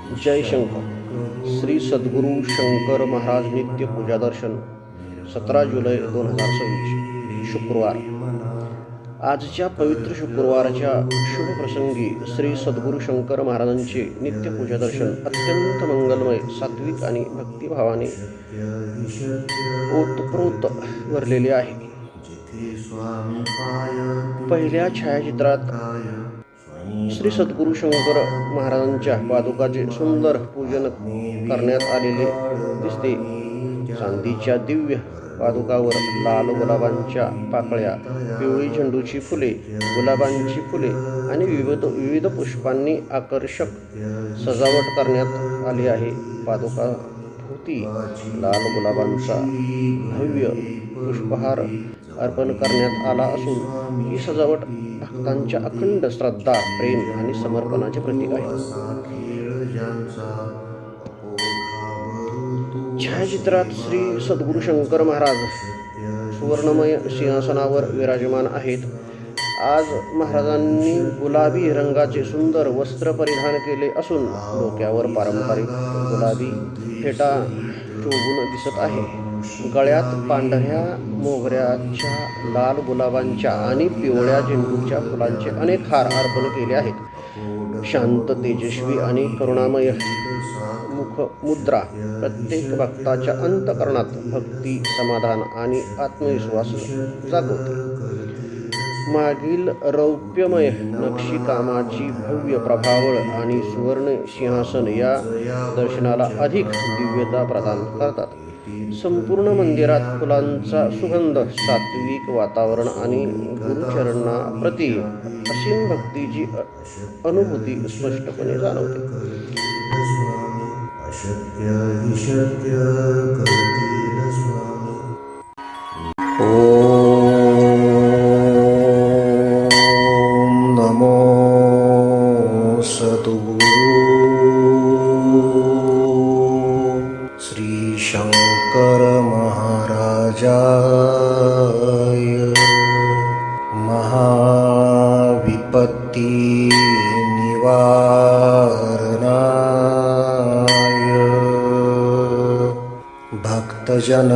जय शंकर. श्री सद्गुरू शंकर महाराज नित्य पूजा दर्शन 17 जुलै 2026 शुक्रवार. आजच्या पवित्र शुक्रवारच्या शुभ प्रसंगी श्री सद्गुरू शंकर महाराजांचे नित्य पूजा दर्शन अत्यंत मंगलमय, सात्विक आणि भक्तिभावाने ओतप्रोत भरलेले आहे. पहिल्या छायाचित्रात श्री सद्गुरू शंकर महाराजांच्या पादुकाचे सुंदर पूजन करण्यात आलेले दिसते. चांदीच्या दिव्य पादुकावर लाल गुलाबांच्या पाकळ्या, पिवळी झेंडूची फुले, गुलाबांची फुले आणि विविध पुष्पांनी आकर्षक सजावट करण्यात आली आहे. पादुका भोवती लाल गुलाबांचा भव्य पुष्पहार अर्पण करण्यात आला असून ही सजावट भक्तांच्या अखंड श्रद्धा, प्रेम आणि समर्पणाचे प्रतीक आहे. छायाचित्रात श्री सद्गुरू शंकर महाराज सुवर्णमय सिंहासनावर विराजमान आहेत. आज महाराजांनी गुलाबी रंगाचे सुंदर वस्त्र परिधान केले असून डोक्यावर पारंपरिक गुलाबी फेटा शोभून दिसत आहे. गळ्यात पांढऱ्या मोगऱ्याच्या, लाल गुलाबांच्या आणि पिवळ्या झेंडूच्या फुलांचे अनेक हार अर्पण केले आहेत. शांत, तेजस्वी आणि करुणामय मुखमुद्रा प्रत्येक भक्ताच्या अंतःकरणात भक्ती, समाधान आणि आत्मविश्वास जागवते. मागील रौप्यमय नक्षीकामाची भव्य प्रभावळ आणि सुवर्ण सिंहासन या दर्शनाला अधिक दिव्यता प्रदान करतात. संपूर्ण मंदिरात फुलांचा सुगंध, सात्विक वातावरण आणि गुरुचरणाप्रती असीम भक्तीची अनुभूती स्पष्टपणे जाणवते. ओम नमो सद्गुरु श्री शंकर महाराजाय महाविपत्ती निवारणाय भक्तजन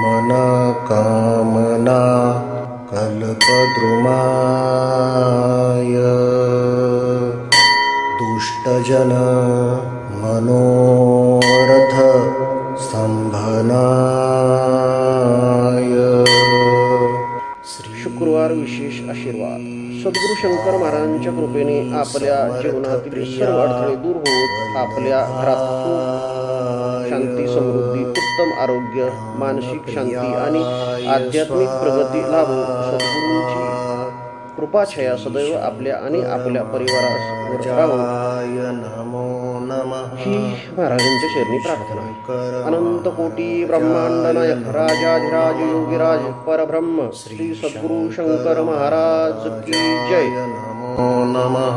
मनकामना कल्पद्रुमाय दुष्टजन मनोरथ स्तंभनाय. शुक्रवार विशेष आशीर्वाद. सद्गुरू शंकर महाराजांच्या कृपेने आपल्या जीवनातील सर्व अडथळे दूर होत आपल्या घरात सुख, शांती, समृद्धी, उत्तम आरोग्य, मानसिक शांती आणि आध्यात्मिक प्रगती लाभो. सद्गुरूंची कृपाछाया सदैव आपल्या आणि आपल्या परिवारावर राहो ही महाराजांच्या चरणी प्रार्थना. अनंत कोटी ब्रह्मांड नायक राजाधिराज योगीराज परब्रह्म श्री सद्गुरू शंकर महाराज की जय. नमो नमः.